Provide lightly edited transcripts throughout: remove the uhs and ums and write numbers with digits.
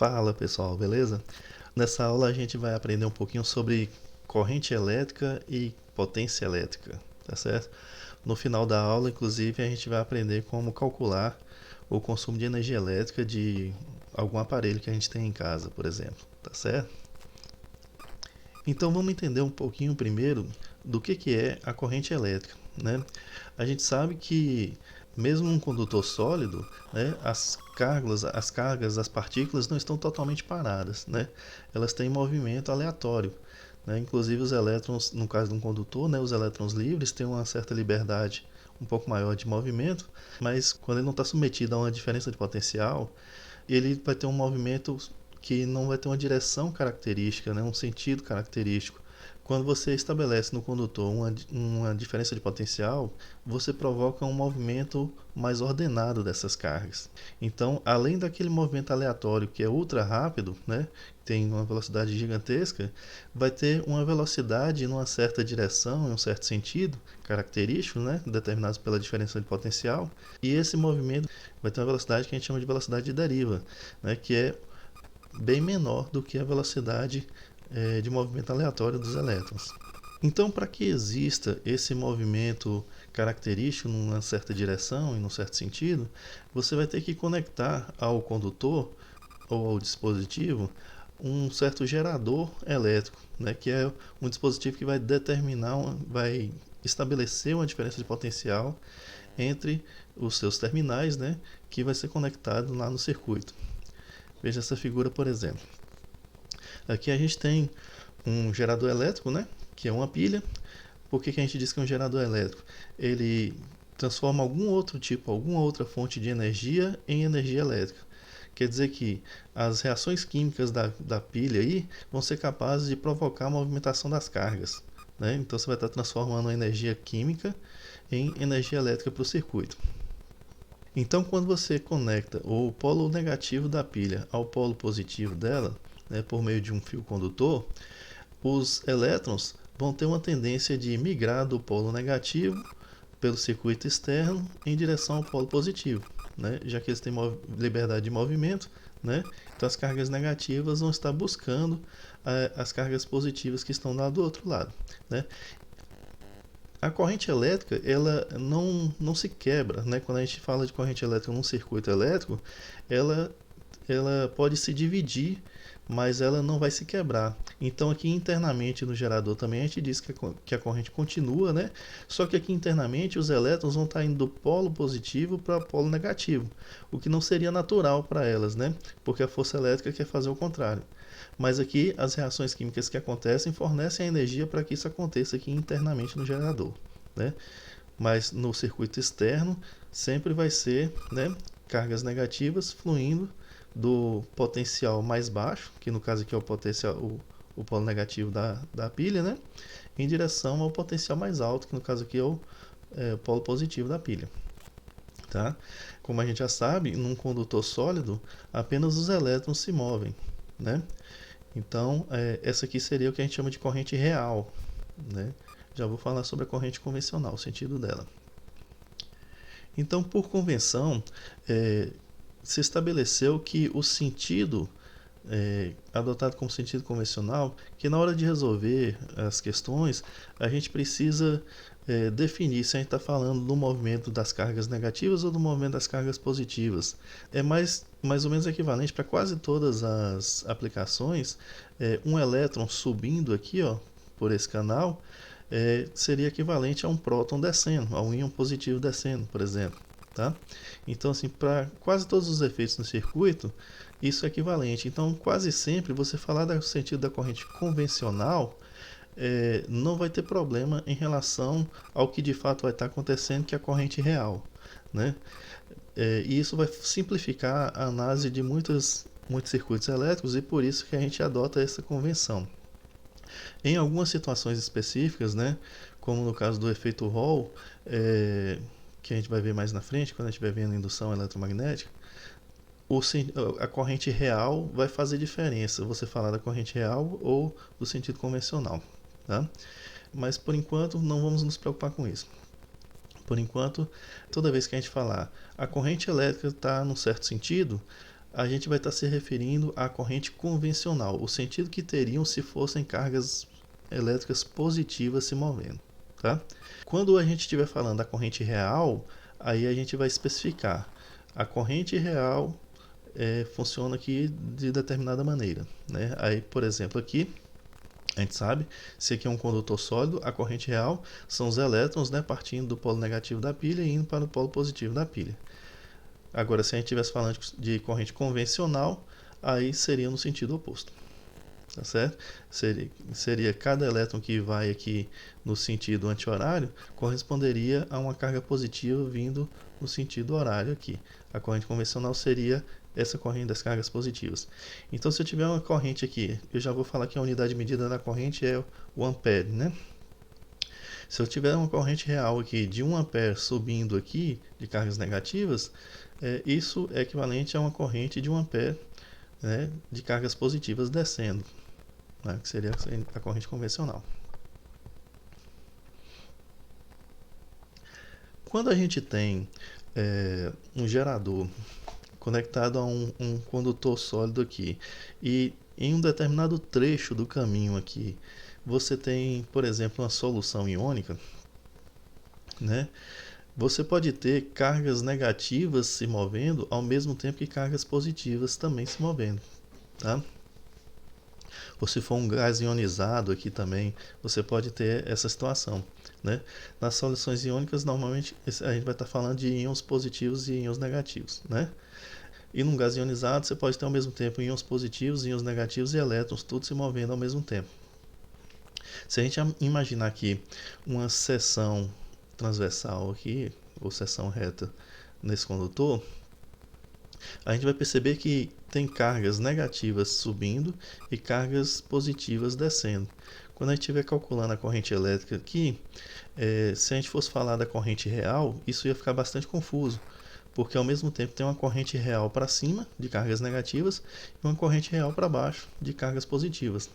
Fala pessoal, beleza? Nessa aula a gente vai aprender um pouquinho sobre corrente elétrica e potência elétrica, tá certo? No final da aula, inclusive, a gente vai aprender como calcular o consumo de energia elétrica de algum aparelho que a gente tem em casa, por exemplo, tá certo? Então vamos entender um pouquinho primeiro do que é a corrente elétrica, né? A gente sabe que mesmo um condutor sólido, né, as cargas, as partículas não estão totalmente paradas, né? Elas têm movimento aleatório, né? Inclusive os elétrons, no caso de um condutor, né, os elétrons livres têm uma certa liberdade um pouco maior de movimento, mas quando ele não está submetido a uma diferença de potencial, ele vai ter um movimento que não vai ter uma direção característica, né, um sentido característico. Quando você estabelece no condutor uma diferença de potencial, você provoca um movimento mais ordenado dessas cargas. Então, além daquele movimento aleatório que é ultra rápido, né, tem uma velocidade gigantesca, vai ter uma velocidade numa certa direção, em um certo sentido característico, né, determinado pela diferença de potencial, e esse movimento vai ter uma velocidade que a gente chama de velocidade de deriva, né, que é bem menor do que a velocidade de movimento aleatório dos elétrons. Então, para que exista esse movimento característico numa certa direção e num certo sentido, você vai ter que conectar ao condutor ou ao dispositivo um certo gerador elétrico, né, que é um dispositivo que vai vai estabelecer uma diferença de potencial entre os seus terminais, né, que vai ser conectado lá no circuito. Veja essa figura, por exemplo. Aqui a gente tem um gerador elétrico, né, que é uma pilha. Por que a gente diz que é um gerador elétrico? Ele transforma alguma outra fonte de energia em energia elétrica. Quer dizer que as reações químicas da pilha aí vão ser capazes de provocar a movimentação das cargas, né? Então você vai estar transformando a energia química em energia elétrica para o circuito. Então, quando você conecta o polo negativo da pilha ao polo positivo dela, né, por meio de um fio condutor, os elétrons vão ter uma tendência de migrar do polo negativo pelo circuito externo em direção ao polo positivo, né, já que eles têm liberdade de movimento, né, então as cargas negativas vão estar buscando as cargas positivas que estão lá do outro lado, né. A corrente elétrica, ela não se quebra, né? Quando a gente fala de corrente elétrica num circuito elétrico, ela, ela pode se dividir, mas ela não vai se quebrar. Então aqui internamente no gerador também a gente diz que a corrente continua, né? Só que aqui internamente os elétrons vão estar indo do polo positivo para o polo negativo, o que não seria natural para elas, né? Porque a força elétrica quer fazer o contrário. Mas aqui as reações químicas que acontecem fornecem a energia para que isso aconteça aqui internamente no gerador, né? Mas no circuito externo sempre vai ser, né, cargas negativas fluindo do potencial mais baixo, que no caso aqui é o polo negativo da pilha, né, em direção ao potencial mais alto, que no caso aqui é o polo positivo da pilha. Tá? Como a gente já sabe, num condutor sólido, apenas os elétrons se movem, né? Então, essa aqui seria o que a gente chama de corrente real, né? Já vou falar sobre a corrente convencional, o sentido dela. Então, por convenção, se estabeleceu que o sentido adotado como sentido convencional, que na hora de resolver as questões, a gente precisa definir se a gente está falando do movimento das cargas negativas ou do movimento das cargas positivas. É mais ou menos equivalente para quase todas as aplicações. Um elétron subindo aqui, ó, por esse canal, seria equivalente a um próton descendo, a um íon positivo descendo, por exemplo. Tá? Então, assim, para quase todos os efeitos no circuito, isso é equivalente. Então, quase sempre, você falar do sentido da corrente convencional, não vai ter problema em relação ao que de fato vai estar acontecendo, que é a corrente real, né? E isso vai simplificar a análise de muitos circuitos elétricos e por isso que a gente adota essa convenção. Em algumas situações específicas, né, como no caso do efeito Hall, que a gente vai ver mais na frente, quando a gente estiver vendo a indução eletromagnética, a corrente real vai fazer diferença, você falar da corrente real ou do sentido convencional. Tá? Mas por enquanto não vamos nos preocupar com isso. Por enquanto, toda vez que a gente falar a corrente elétrica está num certo sentido, a gente vai estar se referindo à corrente convencional, o sentido que teriam se fossem cargas elétricas positivas se movendo, tá? Quando a gente estiver falando da corrente real, aí a gente vai especificar. A corrente real funciona aqui de determinada maneira, né? Aí, por exemplo, aqui a gente sabe, se aqui é um condutor sólido, a corrente real são os elétrons, né, partindo do polo negativo da pilha e indo para o polo positivo da pilha. Agora, se a gente estivesse falando de corrente convencional, aí seria no sentido oposto. Tá certo? Seria cada elétron que vai aqui no sentido anti-horário corresponderia a uma carga positiva vindo no sentido horário aqui. A corrente convencional seria essa corrente das cargas positivas. Então, se eu tiver uma corrente aqui, eu já vou falar que a unidade de medida da corrente é o ampere, né? Se eu tiver uma corrente real aqui de 1 ampere subindo aqui de cargas negativas, isso é equivalente a uma corrente de 1 ampere, né, de cargas positivas descendo, né, que seria a corrente convencional. Quando a gente tem um gerador conectado a um condutor sólido aqui e em um determinado trecho do caminho aqui você tem, por exemplo, uma solução iônica, né? Você pode ter cargas negativas se movendo ao mesmo tempo que cargas positivas também se movendo, tá? Ou se for um gás ionizado aqui também, você pode ter essa situação, né? Nas soluções iônicas, normalmente a gente vai estar falando de íons positivos e íons negativos, né? E num gás ionizado, você pode ter ao mesmo tempo íons positivos, íons negativos e elétrons, tudo se movendo ao mesmo tempo. Se a gente imaginar aqui uma seção transversal aqui, ou seção reta nesse condutor, a gente vai perceber que tem cargas negativas subindo e cargas positivas descendo. Quando a gente estiver calculando a corrente elétrica aqui, se a gente fosse falar da corrente real, isso ia ficar bastante confuso, porque ao mesmo tempo tem uma corrente real para cima de cargas negativas e uma corrente real para baixo de cargas positivas.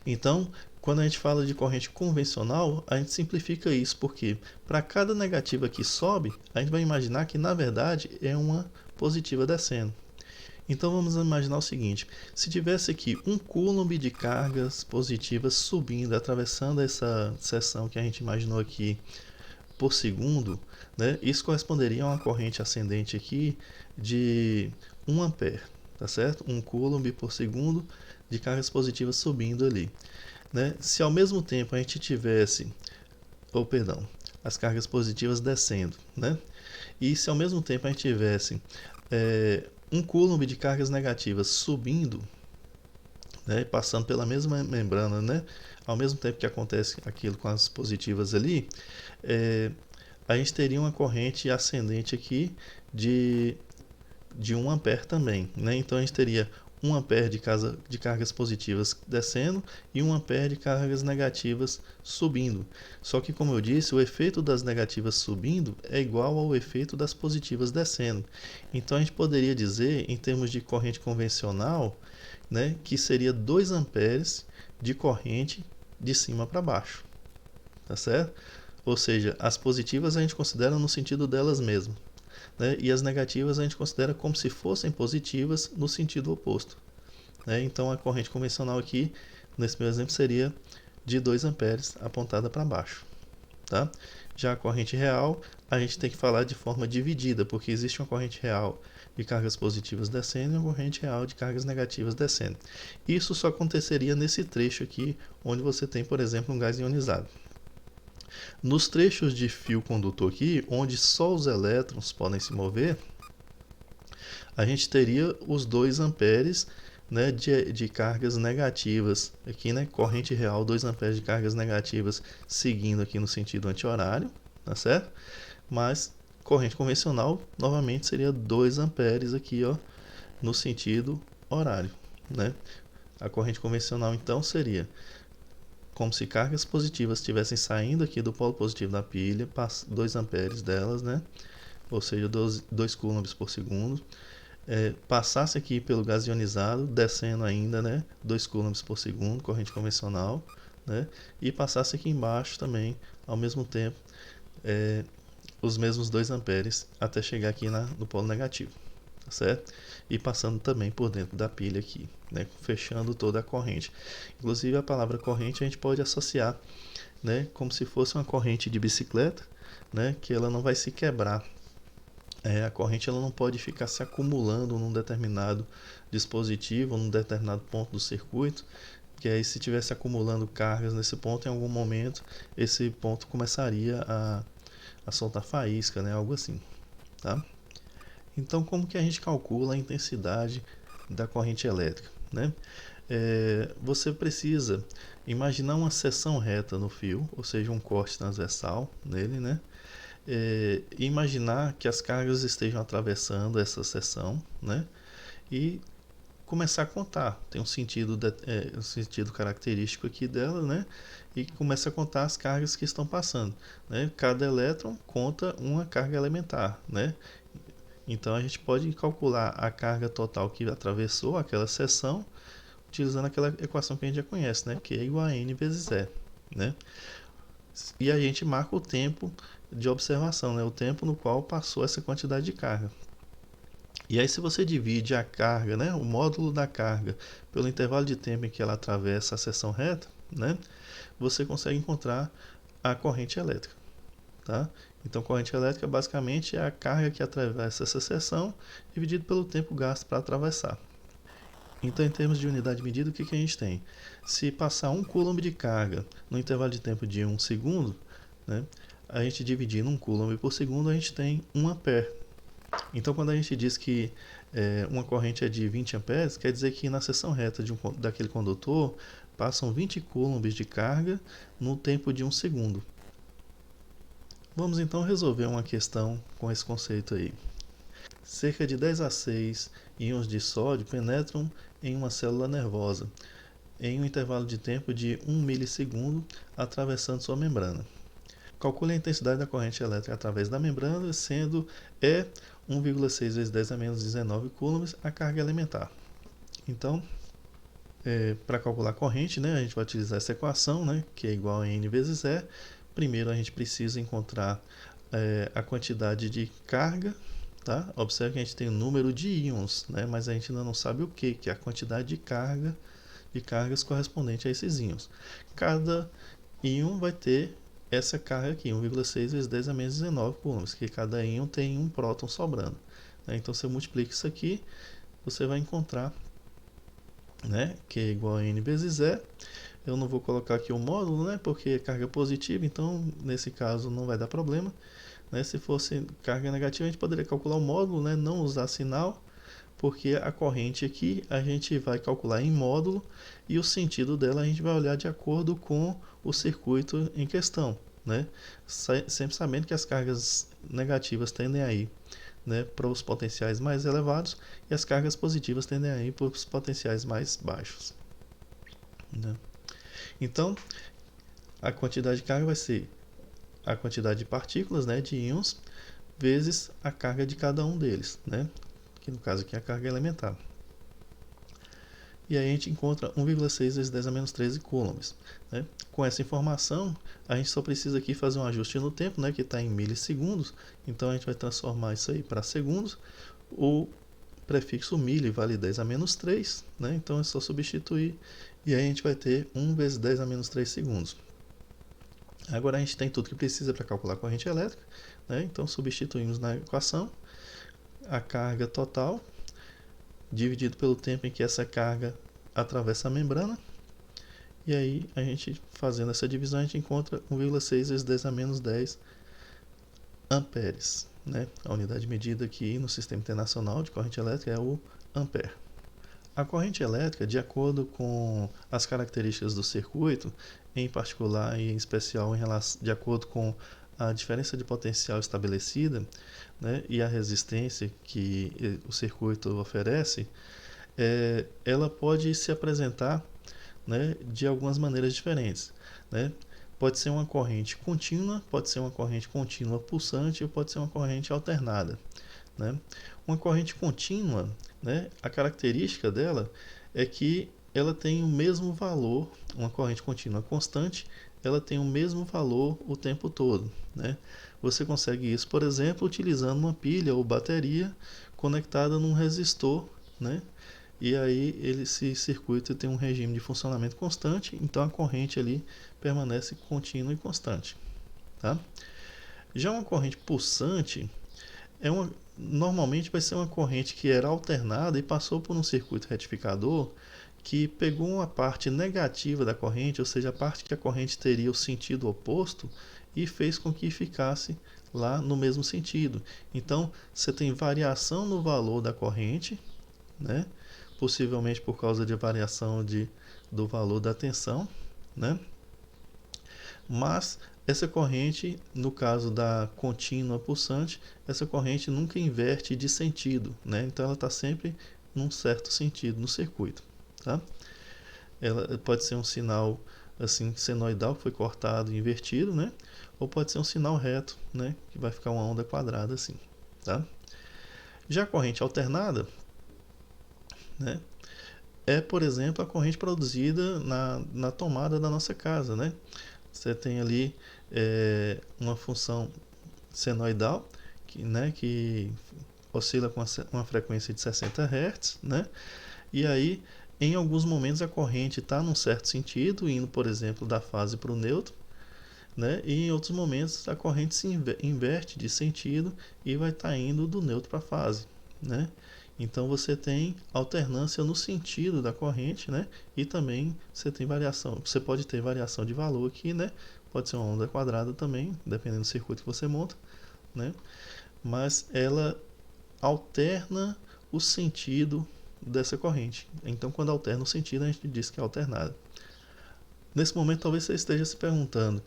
Então, quando a gente fala de corrente convencional, a gente simplifica isso, porque para cada negativa que sobe, a gente vai imaginar que na verdade é uma positiva descendo. Então vamos imaginar o seguinte: se tivesse aqui um coulomb de cargas positivas subindo, atravessando essa seção que a gente imaginou aqui por segundo, né, isso corresponderia a uma corrente ascendente aqui de 1 ampere, tá certo? 1 coulomb por segundo de cargas positivas subindo ali, né? Se ao mesmo tempo a gente tivesse, as cargas positivas descendo, né? E se ao mesmo tempo a gente tivesse 1 coulomb de cargas negativas subindo, né, passando pela mesma membrana, né, ao mesmo tempo que acontece aquilo com as positivas ali, a gente teria uma corrente ascendente aqui de 1 ampere também, né? Então a gente teria 1 ampere de cargas positivas descendo e 1 ampere de cargas negativas subindo. Só que, como eu disse, o efeito das negativas subindo é igual ao efeito das positivas descendo. Então a gente poderia dizer, em termos de corrente convencional, né, que seria 2 amperes de corrente de cima para baixo, tá certo? Ou seja, as positivas a gente considera no sentido delas mesmas, né? E as negativas a gente considera como se fossem positivas no sentido oposto, né? Então a corrente convencional aqui, nesse meu exemplo, seria de 2 amperes apontada para baixo, tá? Já a corrente real, a gente tem que falar de forma dividida, porque existe uma corrente real de cargas positivas descendo e uma corrente real de cargas negativas descendo. Isso só aconteceria nesse trecho aqui, onde você tem, por exemplo, um gás ionizado. Nos trechos de fio condutor aqui, onde só os elétrons podem se mover, a gente teria os 2 amperes, né, de cargas negativas aqui, né, corrente real 2 amperes de cargas negativas seguindo aqui no sentido anti-horário, tá certo? Mas corrente convencional novamente seria 2 amperes aqui, ó, no sentido horário, né? A corrente convencional então seria como se cargas positivas estivessem saindo aqui do polo positivo da pilha, 2 amperes delas, né? Ou seja, 2 coulombs por segundo, passasse aqui pelo gás ionizado, descendo ainda, né? 2 coulombs por segundo, corrente convencional, né? E passasse aqui embaixo também, ao mesmo tempo, os mesmos 2 amperes, até chegar aqui no polo negativo, tá certo? E passando também por dentro da pilha aqui, né? Fechando toda a corrente. Inclusive a palavra corrente a gente pode associar, né? Como se fosse uma corrente de bicicleta, né? Que ela não vai se quebrar. A corrente ela não pode ficar se acumulando num determinado dispositivo, num determinado ponto do circuito, que aí se estivesse acumulando cargas nesse ponto, em algum momento esse ponto começaria a soltar faísca, né? Algo assim, tá? Então, como que a gente calcula a intensidade da corrente elétrica, né? Você precisa imaginar uma seção reta no fio, ou seja, um corte transversal nele, né? E imaginar que as cargas estejam atravessando essa seção, né? E começar a contar. Tem um sentido característico aqui dela, né? E começa a contar as cargas que estão passando, né? Cada elétron conta uma carga elementar, né? Então a gente pode calcular a carga total que atravessou aquela seção utilizando aquela equação que a gente já conhece, né? Que é igual a n vezes E, né? E a gente marca o tempo de observação, né? O tempo no qual passou essa quantidade de carga. E aí se você divide a carga, né? O módulo da carga pelo intervalo de tempo em que ela atravessa a seção reta, né? Você consegue encontrar a corrente elétrica, tá? Então, corrente elétrica basicamente é a carga que atravessa essa seção dividido pelo tempo gasto para atravessar. Então, em termos de unidade de medida, o que a gente tem? Se passar 1 coulomb de carga no intervalo de tempo de 1 segundo, né, a gente dividindo 1 coulomb por segundo, a gente tem 1 ampere. Então, quando a gente diz que uma corrente é de 20 amperes, quer dizer que na seção reta daquele condutor passam 20 coulombs de carga no tempo de 1 segundo. Vamos então resolver uma questão com esse conceito aí. Cerca de 10 a 6 íons de sódio penetram em uma célula nervosa em um intervalo de tempo de 1 milissegundo atravessando sua membrana. Calcule a intensidade da corrente elétrica através da membrana, sendo E 1,6 vezes 10 a menos 19 coulombs a carga elementar. Então, para calcular a corrente, né, a gente vai utilizar essa equação, né, que é igual a N vezes E. Primeiro a gente precisa encontrar a quantidade de carga, tá? Observe que a gente tem o número de íons, né, mas a gente ainda não sabe o que é a quantidade de cargas correspondente a esses íons. Cada íon vai ter essa carga aqui, 1,6 vezes 10 a menos 19 coulombs, que cada íon tem um próton sobrando, né? Então você multiplica isso aqui, você vai encontrar, né, que é igual a N vezes E. Eu não vou colocar aqui o módulo, né, porque é carga positiva, então nesse caso não vai dar problema, né? Se fosse carga negativa, a gente poderia calcular o módulo, né, não usar sinal, porque a corrente aqui a gente vai calcular em módulo e o sentido dela a gente vai olhar de acordo com o circuito em questão, né? Sempre sabendo que as cargas negativas tendem a ir, né, para os potenciais mais elevados e as cargas positivas tendem a ir para os potenciais mais baixos, né? Então, a quantidade de carga vai ser a quantidade de partículas, né, de íons, vezes a carga de cada um deles, né? Que no caso aqui é a carga elementar. E aí a gente encontra 1,6 vezes 10 a menos 13 coulombs, né? Com essa informação, a gente só precisa aqui fazer um ajuste no tempo, né, que está em milissegundos. Então a gente vai transformar isso aí para segundos. O prefixo mili vale 10 a menos 3, né? Então é só substituir e aí a gente vai ter 1 vezes 10 a menos 3 segundos. Agora a gente tem tudo que precisa para calcular a corrente elétrica, né? Então substituímos na equação a carga total dividido pelo tempo em que essa carga atravessa a membrana. E aí, a gente fazendo essa divisão, a gente encontra 1,6 vezes 10 a menos 10 amperes, né? A unidade medida aqui no Sistema Internacional de Corrente Elétrica é o ampere. A corrente elétrica, de acordo com as características do circuito, em particular e em especial de acordo com a diferença de potencial estabelecida, né, e a resistência que o circuito oferece, ela pode se apresentar, né, de algumas maneiras diferentes, né? Pode ser uma corrente contínua, pode ser uma corrente contínua pulsante ou pode ser uma corrente alternada, né? Uma corrente contínua, né, a característica dela é que ela tem o mesmo valor, uma corrente contínua constante, ela tem o mesmo valor o tempo todo, né? você consegue isso, por exemplo, utilizando uma pilha ou bateria conectada num resistor, né? E aí esse circuito tem um regime de funcionamento constante, então a corrente ali permanece contínua e constante, tá? Já uma corrente pulsante normalmente vai ser uma corrente que era alternada e passou por um circuito retificador que pegou uma parte negativa da corrente, ou seja, a parte que a corrente teria o sentido oposto, e fez com que ficasse lá no mesmo sentido. Então, você tem variação no valor da corrente, né? Possivelmente por causa de variação do valor da tensão, né? Mas essa corrente, no caso da contínua pulsante, essa corrente nunca inverte de sentido, né? Então ela está sempre num certo sentido no circuito, tá? Ela pode ser um sinal assim senoidal que foi cortado e invertido, né? Ou pode ser um sinal reto, né? Que vai ficar uma onda quadrada assim, tá? Já a corrente alternada, né? É, por exemplo, a corrente produzida na tomada da nossa casa, né? Você tem ali uma função senoidal que oscila com uma frequência de 60 Hz, né? E aí, em alguns momentos, a corrente está num certo sentido, indo, por exemplo, da fase para o neutro, né? E em outros momentos, a corrente se inverte de sentido e vai estar indo do neutro para a fase, né? Então você tem alternância no sentido da corrente, né? E também você tem variação. Você pode ter variação de valor aqui, né? Pode ser uma onda quadrada também, dependendo do circuito que você monta, né? Mas ela alterna o sentido dessa corrente. Então, quando alterna o sentido, a gente diz que é alternada. Nesse momento, talvez você esteja se perguntando,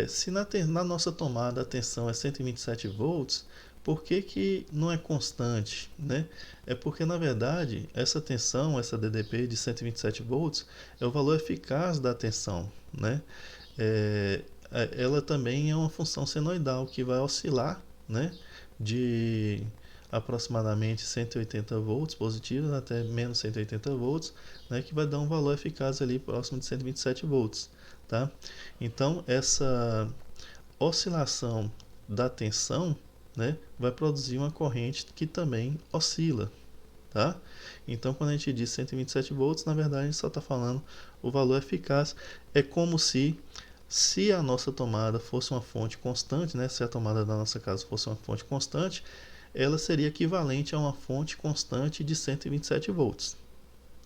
se na nossa tomada a tensão é 127 volts, por que não é constante, né? É porque, na verdade, essa tensão, essa DDP de 127 volts, é o valor eficaz da tensão, né? Ela também é uma função senoidal que vai oscilar, né? De aproximadamente 180 volts positivos até menos 180 volts, né, que vai dar um valor eficaz ali próximo de 127 volts, tá? Então essa oscilação da tensão, né, vai produzir uma corrente que também oscila, tá? Então quando a gente diz 127 volts, na verdade a gente só está falando o valor eficaz. É como se a nossa tomada fosse uma fonte constante, né, se a tomada da nossa casa fosse uma fonte constante, ela seria equivalente a uma fonte constante de 127 volts,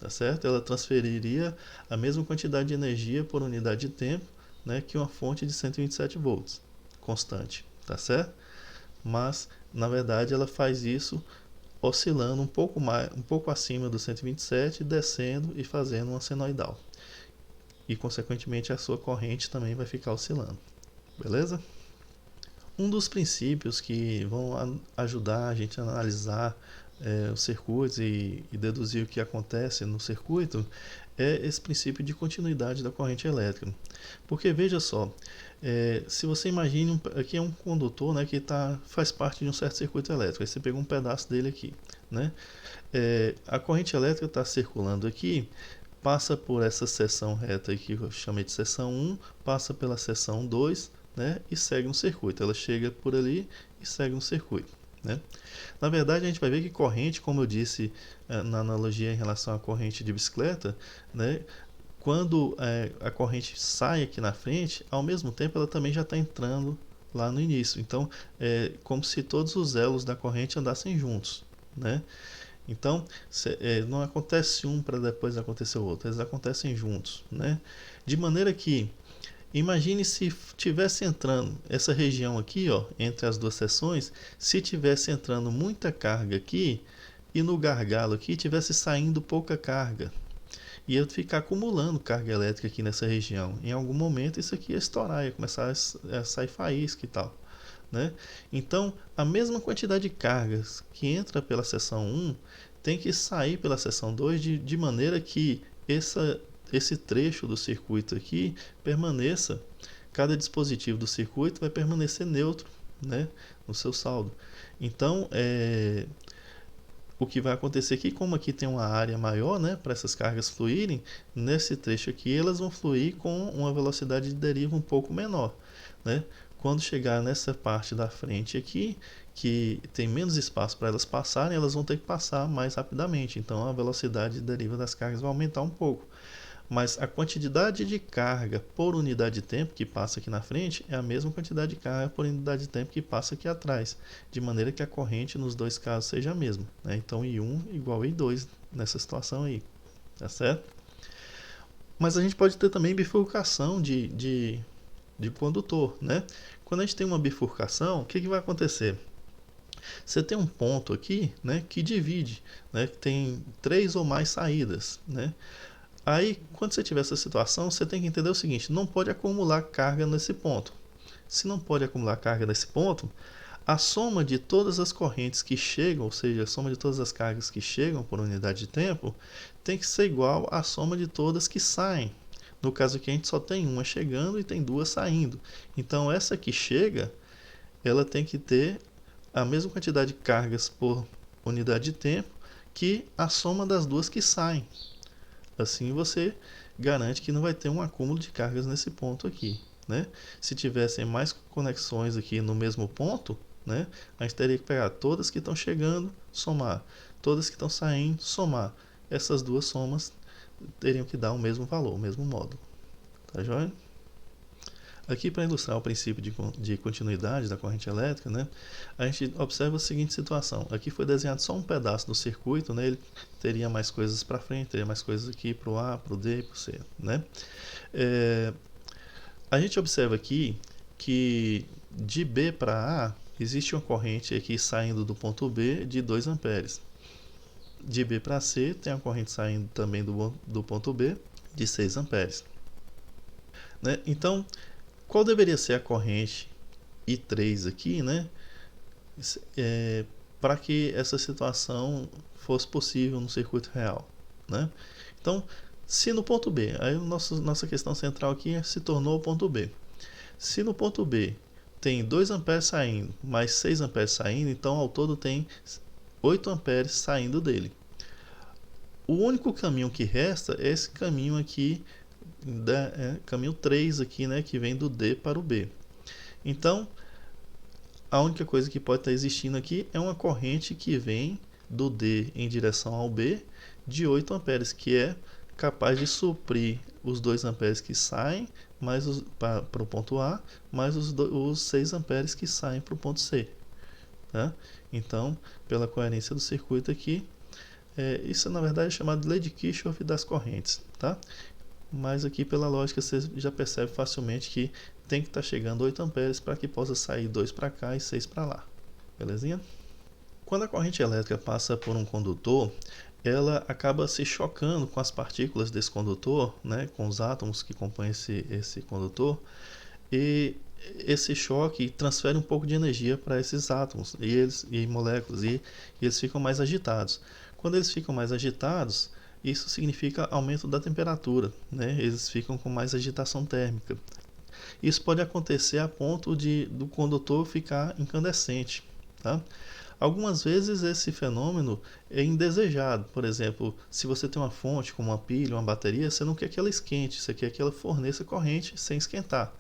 tá certo? Ela transferiria a mesma quantidade de energia por unidade de tempo, né, que uma fonte de 127 volts constante, tá certo? Mas na verdade ela faz isso oscilando um pouco acima do 127, descendo e fazendo uma senoidal. E consequentemente a sua corrente também vai ficar oscilando. Beleza? Um dos princípios que vão ajudar a gente a analisar os circuitos e deduzir o que acontece no circuito é esse princípio de continuidade da corrente elétrica. Porque veja só, se você imagine, aqui é um condutor, né, que faz parte de um certo circuito elétrico, aí você pega um pedaço dele aqui, né? A corrente elétrica está circulando aqui, passa por essa seção reta aqui que eu chamei de seção 1, passa pela seção 2, né, e segue no circuito. Ela chega por ali e segue no circuito, né? Na verdade, a gente vai ver que corrente, como eu disse na analogia em relação à corrente de bicicleta, né, quando a corrente sai aqui na frente, ao mesmo tempo ela também já está entrando lá no início. Então, é como se todos os elos da corrente andassem juntos, né? Então, não acontece um para depois acontecer o outro, eles acontecem juntos, né? De maneira que, imagine se tivesse entrando essa região aqui, ó, entre as duas seções, se tivesse entrando muita carga aqui e no gargalo aqui tivesse saindo pouca carga. Ia ficar acumulando carga elétrica aqui nessa região. Em algum momento isso aqui ia estourar, ia começar a sair faísca e tal, né? Então, a mesma quantidade de cargas que entra pela seção 1 tem que sair pela seção 2 de maneira que esse trecho do circuito aqui permaneça, cada dispositivo do circuito vai permanecer neutro, né, no seu saldo. Então, o que vai acontecer aqui, como aqui tem uma área maior, né, para essas cargas fluírem, nesse trecho aqui elas vão fluir com uma velocidade de deriva um pouco menor, né? quando chegar nessa parte da frente aqui, que tem menos espaço para elas passarem, elas vão ter que passar mais rapidamente. Então a velocidade deriva das cargas vai aumentar um pouco. Mas a quantidade de carga por unidade de tempo que passa aqui na frente é a mesma quantidade de carga por unidade de tempo que passa aqui atrás, de maneira que a corrente nos dois casos seja a mesma, né? Então I1 igual a I2 nessa situação aí, tá certo? Mas a gente pode ter também bifurcação de condutor, né? Quando a gente tem uma bifurcação, o que vai acontecer? Você tem um ponto aqui, né, que divide, né, que tem 3 ou mais saídas, né? Aí, quando você tiver essa situação, você tem que entender o seguinte: não pode acumular carga nesse ponto. Se não pode acumular carga nesse ponto, a soma de todas as correntes que chegam, ou seja, a soma de todas as cargas que chegam por unidade de tempo, tem que ser igual à soma de todas que saem. No caso aqui, a gente só tem uma chegando e tem duas saindo. Então, essa que chega, ela tem que ter a mesma quantidade de cargas por unidade de tempo que a soma das duas que saem. Assim você garante que não vai ter um acúmulo de cargas nesse ponto aqui, né? Se tivessem mais conexões aqui no mesmo ponto, né, a gente teria que pegar todas que estão chegando, somar, todas que estão saindo, somar. Essas duas somas teriam que dar o mesmo valor, o mesmo módulo. Tá joia? Aqui, para ilustrar o princípio de continuidade da corrente elétrica, né, a gente observa a seguinte situação. Aqui foi desenhado só um pedaço do circuito, né, ele teria mais coisas para frente, teria mais coisas aqui para o A, para o D e para o C. Né? A gente observa aqui que de B para A existe uma corrente aqui saindo do ponto B de 2 amperes. De B para C tem a corrente saindo também do ponto B de 6 amperes. Né? Então, qual deveria ser a corrente I3 aqui, né? Para que essa situação fosse possível no circuito real, né? Então, se no ponto B, aí nossa questão central aqui se tornou o ponto B. Se no ponto B tem 2 amperes saindo, mais 6 amperes saindo, então ao todo tem 8 amperes saindo dele. O único caminho que resta é esse caminho aqui, caminho 3 aqui, né, que vem do D para o B. Então, a única coisa que pode estar existindo aqui é uma corrente que vem do D em direção ao B de 8 amperes, que é capaz de suprir os 2 amperes que saem para o ponto A, mais os 6 amperes que saem para o ponto C. Tá? Então, pela coerência do circuito aqui, isso na verdade é chamado de lei de Kirchhoff das correntes. Tá? Mas aqui pela lógica você já percebe facilmente que tem que estar chegando 8 amperes para que possa sair 2 para cá e 6 para lá. Belezinha? Quando a corrente elétrica passa por um condutor, ela acaba se chocando com as partículas desse condutor, né, com os átomos que compõem esse condutor, e esse choque transfere um pouco de energia para esses átomos e moléculas, e eles ficam mais agitados. Quando eles ficam mais agitados, isso significa aumento da temperatura, né? Eles ficam com mais agitação térmica. Isso pode acontecer a ponto do condutor ficar incandescente. Tá? Algumas vezes esse fenômeno é indesejado. Por exemplo, se você tem uma fonte como uma pilha, uma bateria, você não quer que ela esquente, você quer que ela forneça corrente sem esquentar.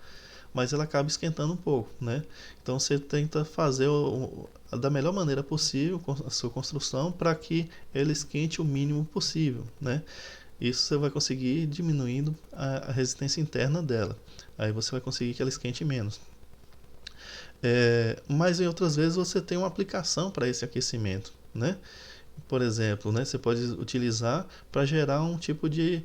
Mas ela acaba esquentando um pouco, né? Então você tenta fazer da melhor maneira possível a sua construção para que ela esquente o mínimo possível, né? Isso você vai conseguir ir diminuindo a resistência interna dela. Aí você vai conseguir que ela esquente menos. Mas em outras vezes você tem uma aplicação para esse aquecimento, né? Por exemplo, né, você pode utilizar para gerar um tipo de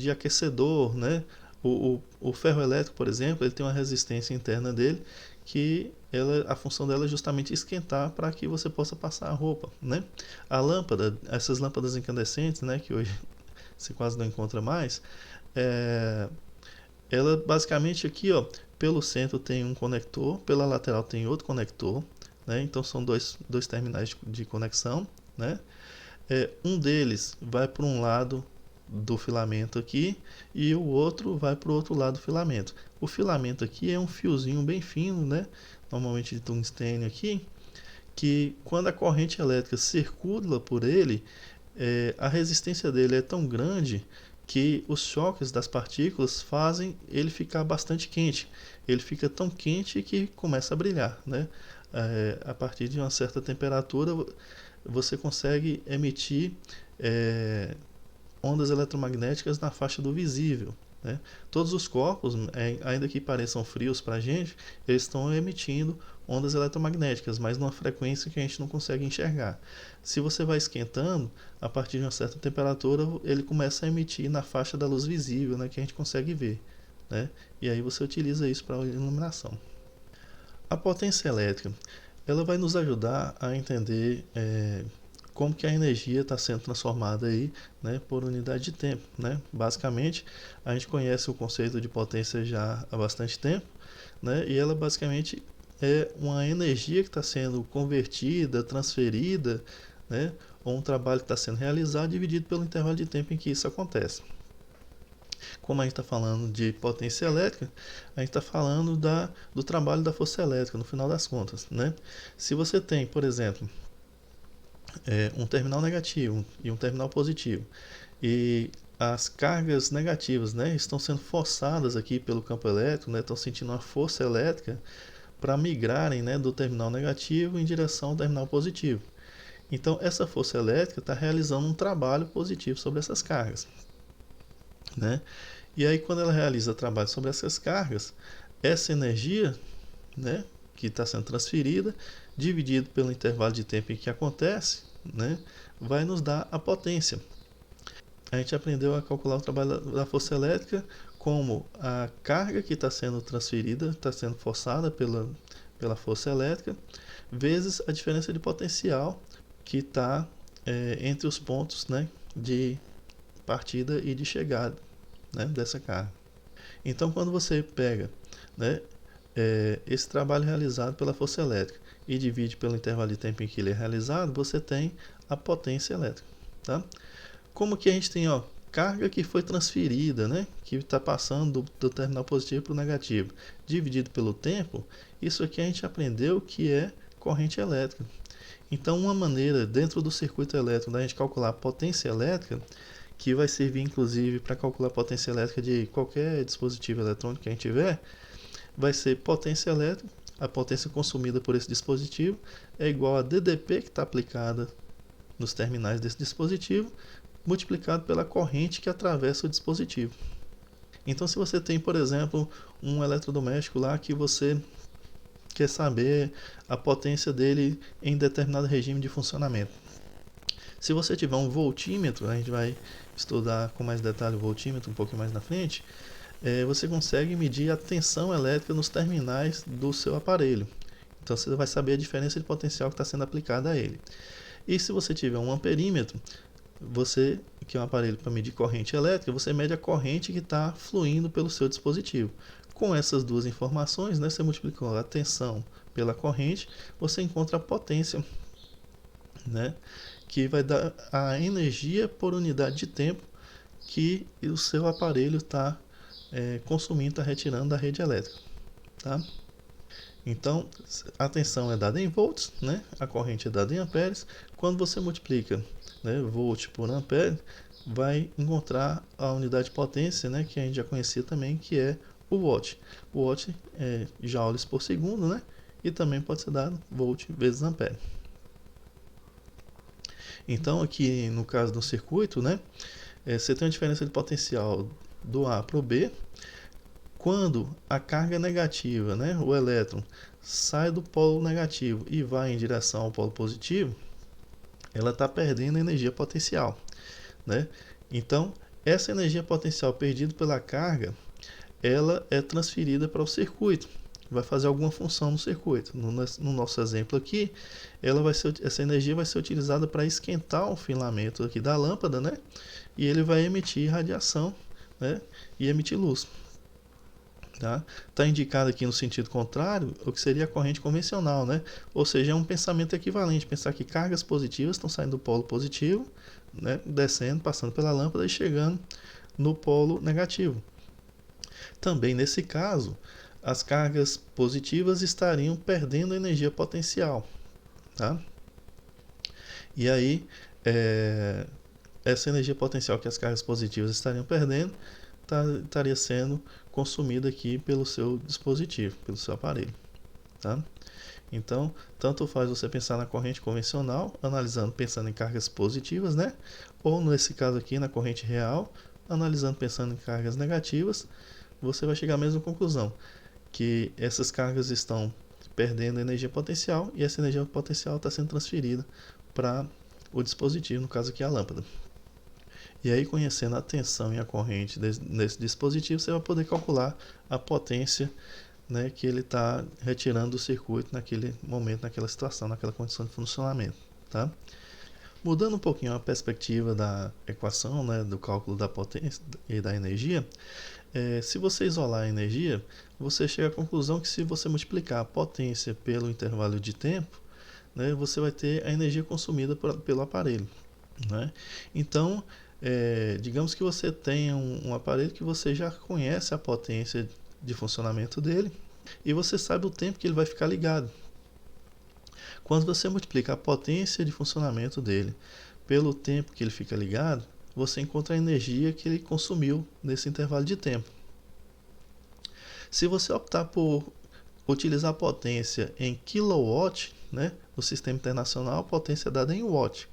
aquecedor, né? O ferro elétrico, por exemplo, ele tem uma resistência interna dele que a função dela é justamente esquentar para que você possa passar a roupa, né? A lâmpada, essas lâmpadas incandescentes, né, que hoje você quase não encontra mais, ela basicamente aqui, ó, pelo centro tem um conector, pela lateral tem outro conector, né? Então são dois terminais de conexão, né? Um deles vai para um lado do filamento aqui e o outro vai para o outro lado do filamento. O filamento aqui é um fiozinho bem fino, né? Normalmente de tungstênio aqui, que quando a corrente elétrica circula por ele, a resistência dele é tão grande que os choques das partículas fazem ele ficar bastante quente. Ele fica tão quente que começa a brilhar, né? A partir de uma certa temperatura, você consegue emitir ondas eletromagnéticas na faixa do visível, né? Todos os corpos, ainda que pareçam frios para a gente, eles estão emitindo ondas eletromagnéticas, mas numa frequência que a gente não consegue enxergar. Se você vai esquentando, a partir de uma certa temperatura, ele começa a emitir na faixa da luz visível, né, que a gente consegue ver, né? E aí você utiliza isso para a iluminação. A potência elétrica, ela vai nos ajudar a entender como que a energia está sendo transformada aí, né, por unidade de tempo, né? Basicamente, a gente conhece o conceito de potência já há bastante tempo, né? E ela basicamente é uma energia que está sendo convertida, transferida, né? Ou um trabalho que está sendo realizado dividido pelo intervalo de tempo em que isso acontece. Como a gente está falando de potência elétrica, a gente está falando do trabalho da força elétrica, no final das contas, né? Se você tem, por exemplo, um terminal negativo e um terminal positivo, e as cargas negativas, né, estão sendo forçadas aqui pelo campo elétrico, né, estão sentindo uma força elétrica para migrarem, né, do terminal negativo em direção ao terminal positivo. Então, essa força elétrica está realizando um trabalho positivo sobre essas cargas, né? E aí, quando ela realiza trabalho sobre essas cargas, essa energia, né, que está sendo transferida, dividido pelo intervalo de tempo em que acontece, né, vai nos dar a potência. A gente aprendeu a calcular o trabalho da força elétrica como a carga que está sendo transferida, está sendo forçada pela força elétrica, vezes a diferença de potencial que está entre os pontos, né, de partida e de chegada, né, dessa carga. Então, quando você pega, né, esse trabalho realizado pela força elétrica e divide pelo intervalo de tempo em que ele é realizado, você tem a potência elétrica. Tá? Como que a gente tem, ó, carga que foi transferida, né, que está passando do terminal positivo para o negativo, dividido pelo tempo, isso aqui a gente aprendeu que é corrente elétrica. Então, uma maneira dentro do circuito elétrico da gente calcular a potência elétrica, que vai servir inclusive para calcular a potência elétrica de qualquer dispositivo eletrônico que a gente tiver, vai ser potência elétrica, a potência consumida por esse dispositivo é igual a DDP que está aplicada nos terminais desse dispositivo, multiplicado pela corrente que atravessa o dispositivo. Então, se você tem, por exemplo, um eletrodoméstico lá que você quer saber a potência dele em determinado regime de funcionamento. Se você tiver um voltímetro, a gente vai estudar com mais detalhe o voltímetro um pouco mais na frente, você consegue medir a tensão elétrica nos terminais do seu aparelho. Então você vai saber a diferença de potencial que está sendo aplicada a ele. E se você tiver um amperímetro, você, que é um aparelho para medir corrente elétrica, você mede a corrente que está fluindo pelo seu dispositivo. Com essas duas informações, né, você multiplicou a tensão pela corrente, você encontra a potência, né, que vai dar a energia por unidade de tempo que o seu aparelho está consumindo, está retirando da rede elétrica. Tá? Então, a tensão é dada em volts, né? A corrente é dada em amperes. Quando você multiplica, né, volt por ampere, vai encontrar a unidade de potência, né, que a gente já conhecia também, que é o watt. O watt é joules por segundo, né? E também pode ser dado volt vezes ampere. Então, aqui no caso do circuito, né, você tem uma diferença de potencial do A para o B. Quando a carga negativa, né, o elétron, sai do polo negativo e vai em direção ao polo positivo, ela está perdendo energia potencial, né? Então, essa energia potencial perdida pela carga, ela é transferida para o circuito, vai fazer alguma função no circuito. No nosso exemplo aqui, essa energia vai ser utilizada para esquentar o filamento aqui da lâmpada, né? E ele vai emitir radiação, né? E emitir luz. Tá indicado aqui no sentido contrário o que seria a corrente convencional, né? Ou seja, é um pensamento equivalente, pensar que cargas positivas estão saindo do polo positivo, né? Descendo, passando pela lâmpada e chegando no polo negativo. Também nesse caso, as cargas positivas estariam perdendo energia potencial, tá? E aí, essa energia potencial que as cargas positivas estariam perdendo estaria sendo consumida aqui pelo seu dispositivo, pelo seu aparelho, tá? Então, tanto faz você pensar na corrente convencional, analisando, pensando em cargas positivas, né? Ou nesse caso aqui, na corrente real, analisando, pensando em cargas negativas, você vai chegar à mesma conclusão, que essas cargas estão perdendo energia potencial e essa energia potencial está sendo transferida para o dispositivo, no caso aqui a lâmpada. E aí, conhecendo a tensão e a corrente desse dispositivo, você vai poder calcular a potência, né, que ele está retirando do circuito naquele momento, naquela situação, naquela condição de funcionamento. Tá? Mudando um pouquinho a perspectiva da equação, né, do cálculo da potência e da energia, se você isolar a energia, você chega à conclusão que se você multiplicar a potência pelo intervalo de tempo, né, você vai ter a energia consumida pelo aparelho. Né? Então, digamos que você tenha um aparelho que você já conhece a potência de funcionamento dele e você sabe o tempo que ele vai ficar ligado. Quando você multiplica a potência de funcionamento dele pelo tempo que ele fica ligado, você encontra a energia que ele consumiu nesse intervalo de tempo. Se você optar por utilizar a potência em kilowatt, né, no sistema internacional a potência é dada em watt.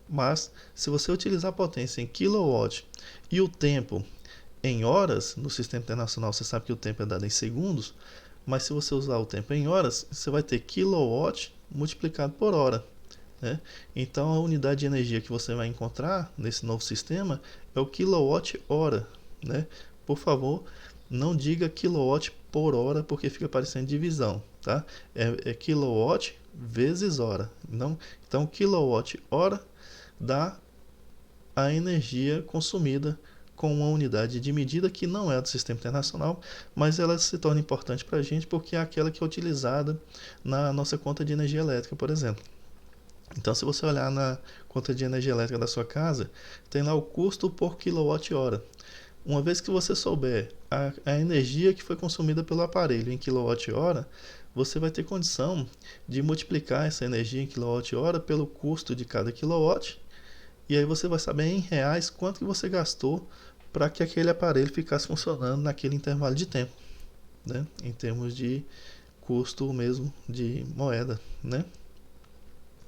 Mas se você utilizar a potência em kilowatt e o tempo em horas, no sistema internacional você sabe que o tempo é dado em segundos, mas se você usar o tempo em horas, você vai ter kilowatt multiplicado por hora. Né? Então a unidade de energia que você vai encontrar nesse novo sistema é o quilowatt-hora. Né? Por favor, não diga quilowatt por hora, porque fica parecendo divisão. Tá? É kilowatt vezes hora. Não, então quilowatt-hora dá a energia consumida com uma unidade de medida que não é do sistema internacional, mas ela se torna importante para a gente porque é aquela que é utilizada na nossa conta de energia elétrica, por exemplo. Então, se você olhar na conta de energia elétrica da sua casa, tem lá o custo por quilowatt-hora. Uma vez que você souber a energia que foi consumida pelo aparelho em quilowatt-hora, você vai ter condição de multiplicar essa energia em quilowatt-hora pelo custo de cada quilowatt. E aí você vai saber em reais quanto que você gastou para que aquele aparelho ficasse funcionando naquele intervalo de tempo, né? Em termos de custo mesmo de moeda, né?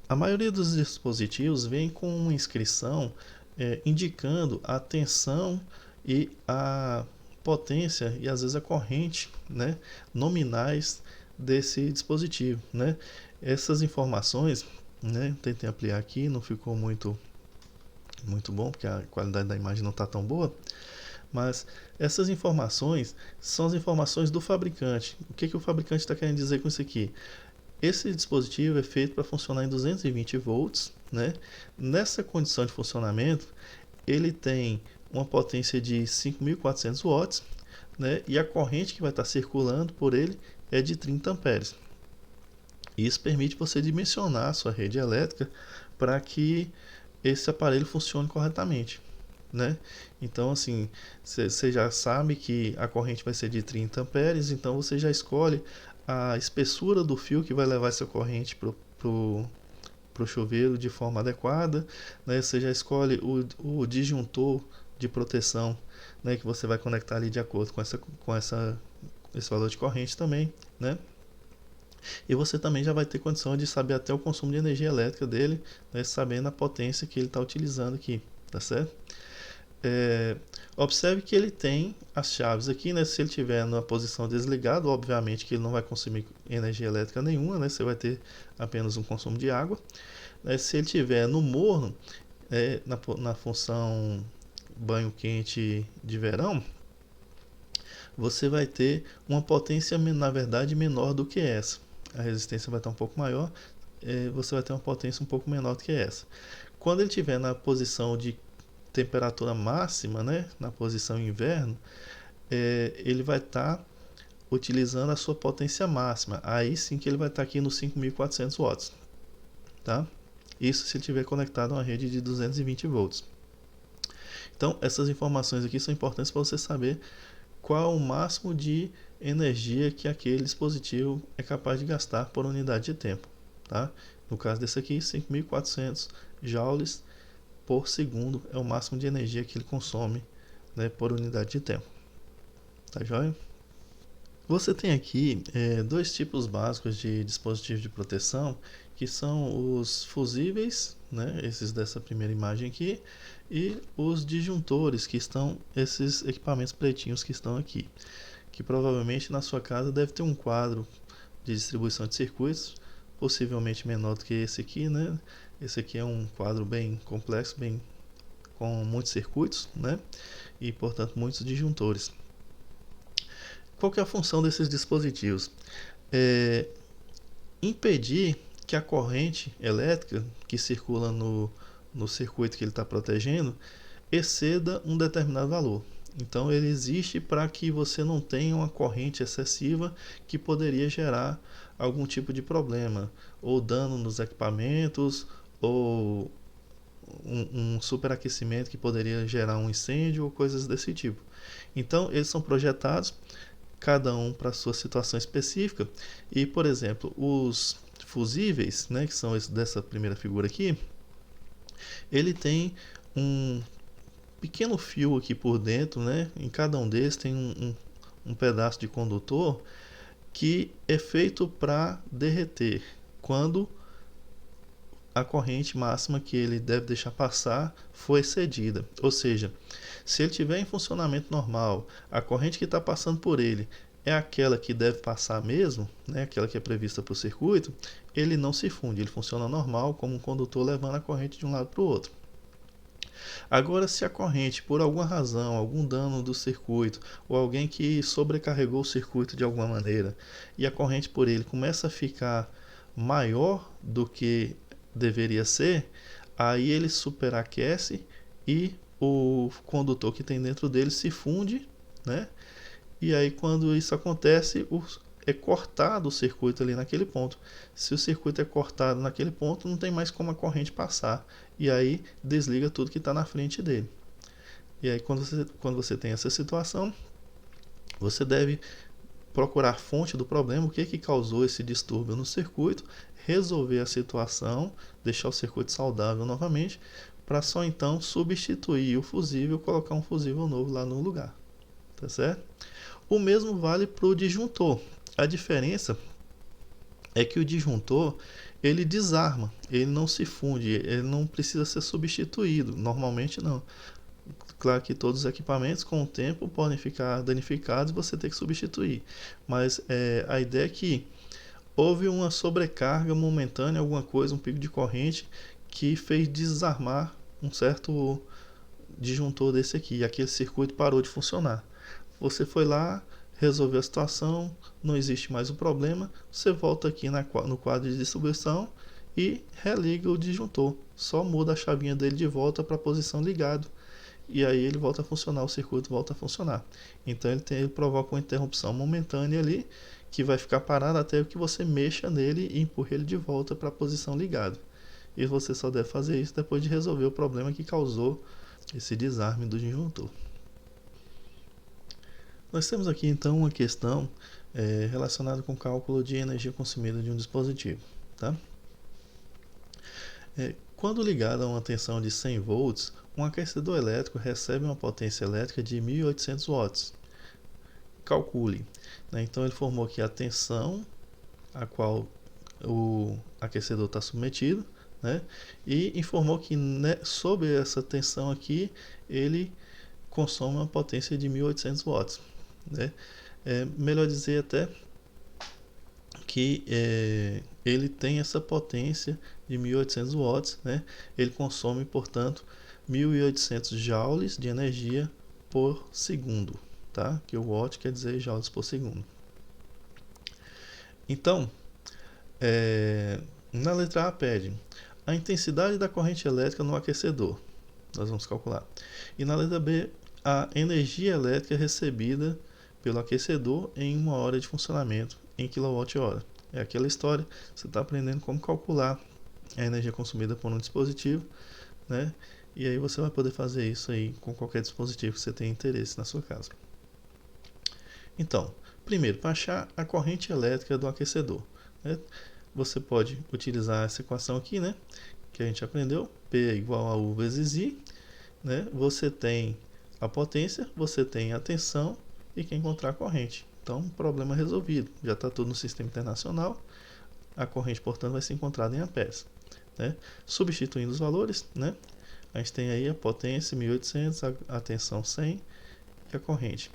A maioria dos dispositivos vem com uma inscrição indicando a tensão e a potência e às vezes a corrente, né, nominais desse dispositivo, né? Essas informações, né, tentei ampliar aqui, não ficou muito bom, porque a qualidade da imagem não está tão boa, mas essas informações são as informações do fabricante. O que o fabricante está querendo dizer com isso aqui? Esse dispositivo é feito para funcionar em 220 volts, né? Nessa condição de funcionamento, ele tem uma potência de 5.400 watts, né? E a corrente que vai estar circulando por ele é de 30 amperes. Isso permite você dimensionar a sua rede elétrica para que esse aparelho funcione corretamente, né? Então, assim, você já sabe que a corrente vai ser de 30 amperes, então você já escolhe a espessura do fio que vai levar essa corrente pro chuveiro de forma adequada, né? Você já escolhe o disjuntor de proteção, né, que você vai conectar ali de acordo com esse valor de corrente também, né? E você também já vai ter condição de saber até o consumo de energia elétrica dele, né, sabendo a potência que ele está utilizando aqui, tá certo? Observe que ele tem as chaves aqui, né? Se ele estiver na posição desligado, obviamente que ele não vai consumir energia elétrica nenhuma, né? Você vai ter apenas um consumo de água. Se ele estiver no morno, na função banho quente de verão, você vai ter uma potência, na verdade, menor do que essa. A resistência vai estar um pouco maior, você vai ter uma potência um pouco menor do que essa. Quando ele estiver na posição de temperatura máxima, né, na posição inverno, ele vai estar utilizando a sua potência máxima. Aí sim que ele vai estar aqui nos 5.400 watts. Tá? Isso se ele estiver conectado a uma rede de 220 volts. Então, essas informações aqui são importantes para você saber qual é o máximo de energia que aquele dispositivo é capaz de gastar por unidade de tempo. Tá? No caso desse aqui, 5.400 joules por segundo é o máximo de energia que ele consome, né, por unidade de tempo. Tá joia? Você tem aqui dois tipos básicos de dispositivos de proteção, que são os fusíveis, né, esses dessa primeira imagem aqui, e os disjuntores, que estão esses equipamentos pretinhos que estão aqui, que provavelmente na sua casa deve ter um quadro de distribuição de circuitos, possivelmente menor do que esse aqui, né? Esse aqui é um quadro bem complexo, bem com muitos circuitos, né? E portanto muitos disjuntores. Qual que é a função desses dispositivos? Impedir que a corrente elétrica que circula no circuito que ele está protegendo exceda um determinado valor. Então ele existe para que você não tenha uma corrente excessiva que poderia gerar algum tipo de problema, ou dano nos equipamentos, ou um superaquecimento que poderia gerar um incêndio, ou coisas desse tipo. Então eles são projetados cada um para a sua situação específica. E, por exemplo, os fusíveis, né, que são esses dessa primeira figura aqui, ele tem um pequeno fio aqui por dentro, né? Em cada um deles tem um pedaço de condutor que é feito para derreter quando a corrente máxima que ele deve deixar passar foi excedida. Ou seja, se ele estiver em funcionamento normal, a corrente que está passando por ele é aquela que deve passar mesmo, né, aquela que é prevista para o circuito, ele não se funde, ele funciona normal como um condutor levando a corrente de um lado para o outro. Agora, se a corrente, por alguma razão, algum dano do circuito, ou alguém que sobrecarregou o circuito de alguma maneira, e a corrente por ele começa a ficar maior do que deveria ser, aí ele superaquece e o condutor que tem dentro dele se funde, né? E aí quando isso acontece, é cortado o circuito ali naquele ponto. Se o circuito é cortado naquele ponto, não tem mais como a corrente passar. E aí desliga tudo que está na frente dele. E aí quando você tem essa situação, você deve procurar a fonte do problema, o que causou esse distúrbio no circuito, resolver a situação, deixar o circuito saudável novamente, para só então substituir o fusível e colocar um fusível novo lá no lugar. Tá certo? O mesmo vale para o disjuntor. A diferença é que o disjuntor ele desarma, ele não se funde, ele não precisa ser substituído, normalmente não. Claro que todos os equipamentos com o tempo podem ficar danificados e você tem que substituir, mas a ideia é que houve uma sobrecarga momentânea, alguma coisa, um pico de corrente que fez desarmar um certo disjuntor desse aqui, e aquele circuito parou de funcionar. Você foi lá, resolveu a situação, não existe mais o problema, você volta aqui no quadro de distribuição e religa o disjuntor. Só muda a chavinha dele de volta para a posição ligado e aí ele volta a funcionar, o circuito volta a funcionar. Então ele provoca uma interrupção momentânea ali que vai ficar parado até que você mexa nele e empurre ele de volta para a posição ligado. E você só deve fazer isso depois de resolver o problema que causou esse desarme do disjuntor. Nós temos aqui então uma questão relacionada com o cálculo de energia consumida de um dispositivo. Tá? Quando ligado a uma tensão de 100 volts, um aquecedor elétrico recebe uma potência elétrica de 1.800 watts. Calcule. Né? Então ele formou aqui a tensão a qual o aquecedor está submetido, né? E informou que sob essa tensão aqui ele consome uma potência de 1.800 watts. Né? Melhor dizer até que ele tem essa potência de 1.800 watts, né? Ele consome, portanto, 1.800 joules de energia por segundo, tá? Que o watt quer dizer joules por segundo. Então, na letra A pede a intensidade da corrente elétrica no aquecedor. Nós vamos calcular. E na letra B, a energia elétrica recebida pelo aquecedor em 1 hora de funcionamento em kWh. É aquela história, você está aprendendo como calcular a energia consumida por um dispositivo, né? E aí você vai poder fazer isso aí com qualquer dispositivo que você tenha interesse na sua casa. Então, primeiro, para achar a corrente elétrica do aquecedor, né? Você pode utilizar essa equação aqui, né? Que a gente aprendeu, P é igual a U vezes I, né? Você tem a potência, você tem a tensão e quer encontrar a corrente. Então, problema resolvido. Já está tudo no sistema internacional. A corrente, portanto, vai ser encontrada em amperes, né? Substituindo os valores, né? A gente tem aí a potência 1800, a tensão 100 e a corrente.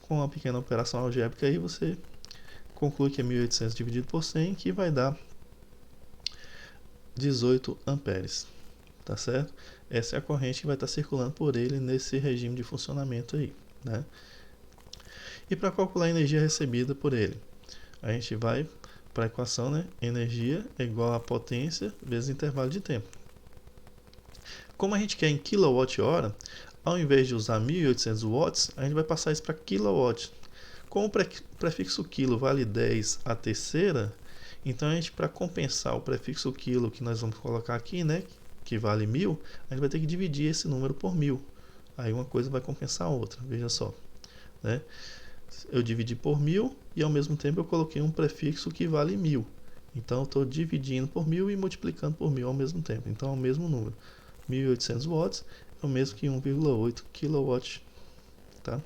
Com uma pequena operação algébrica aí, você conclui que é 1800 dividido por 100, que vai dar 18 amperes, tá certo? Essa é a corrente que vai estar circulando por ele nesse regime de funcionamento aí, né? E para calcular a energia recebida por ele, a gente vai para a equação, né? Energia é igual a potência vezes intervalo de tempo. Como a gente quer em kWh, ao invés de usar 1800 watts, a gente vai passar isso para kilowatt. Como o prefixo quilo vale 10 a terceira, então a gente, para compensar o prefixo quilo que nós vamos colocar aqui, né, que vale 1000, a gente vai ter que dividir esse número por 1000. Aí uma coisa vai compensar a outra, veja só, né? Eu dividi por 1000 e ao mesmo tempo eu coloquei um prefixo que vale 1000. Então eu estou dividindo por 1000 e multiplicando por 1000 ao mesmo tempo. Então é o mesmo número. 1800 watts é o mesmo que 1,8 kW, tá?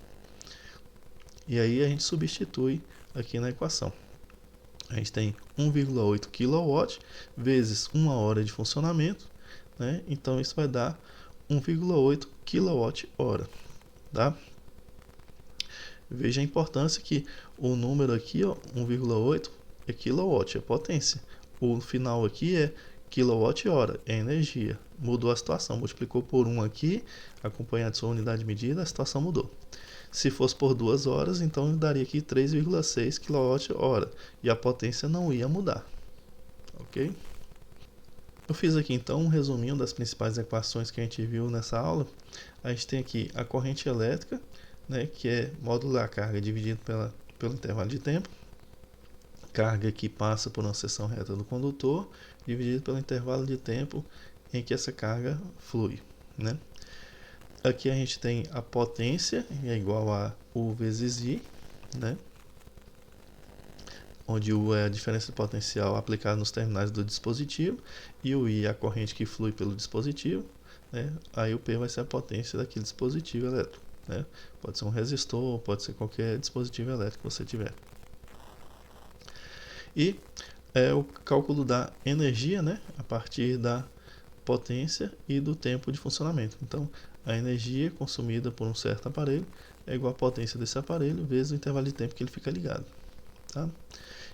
E aí a gente substitui aqui na equação. A gente tem 1,8 kW vezes 1 hora de funcionamento, né? Então isso vai dar 1,8 kWh, tá? Veja a importância que o número aqui, ó, 1,8 é kilowatt, é potência. O final aqui é quilowatt-hora, é energia. Mudou a situação, multiplicou por 1 aqui, acompanhado de sua unidade de medida, a situação mudou. Se fosse por 2 horas, então daria aqui 3,6 kWh e a potência não ia mudar, ok? Eu fiz aqui então um resuminho das principais equações que a gente viu nessa aula. A gente tem aqui a corrente elétrica, né, que é módulo da carga dividido pelo intervalo de tempo. Carga que passa por uma seção reta do condutor, dividido pelo intervalo de tempo em que essa carga flui, né? Aqui a gente tem a potência, é igual a U vezes I, né? Onde U é a diferença de potencial aplicada nos terminais do dispositivo e o I é a corrente que flui pelo dispositivo, né? Aí o P vai ser a potência daquele dispositivo elétrico, né? Pode ser um resistor, pode ser qualquer dispositivo elétrico que você tiver. E o cálculo da energia, né? A partir da potência e do tempo de funcionamento. Então, a energia consumida por um certo aparelho é igual à potência desse aparelho vezes o intervalo de tempo que ele fica ligado, tá?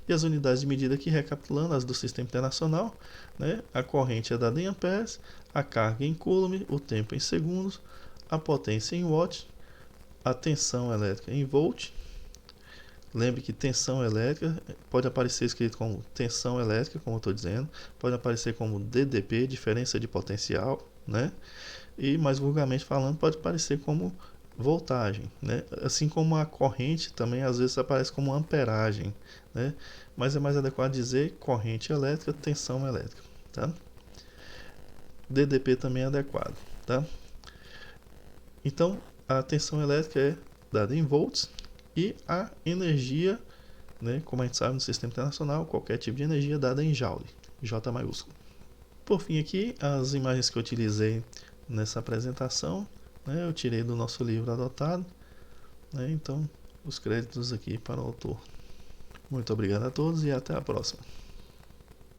E as unidades de medida aqui, recapitulando, as do sistema internacional, né? A corrente é dada em amperes, a carga em coulomb, o tempo em segundos, a potência em watt, a tensão elétrica em volt. Lembre que tensão elétrica pode aparecer escrito como tensão elétrica, como eu estou dizendo, pode aparecer como DDP, diferença de potencial, né? E mais vulgarmente falando, pode aparecer como voltagem, né? Assim como a corrente também às vezes aparece como amperagem, né? Mas é mais adequado dizer corrente elétrica, tensão elétrica, tá? DDP também é adequado, tá? Então, a tensão elétrica é dada em volts e a energia, né, como a gente sabe no sistema internacional, qualquer tipo de energia é dada em joule, J maiúsculo. Por fim aqui, as imagens que eu utilizei nessa apresentação, né, eu tirei do nosso livro adotado, né, então os créditos aqui para o autor. Muito obrigado a todos e até a próxima.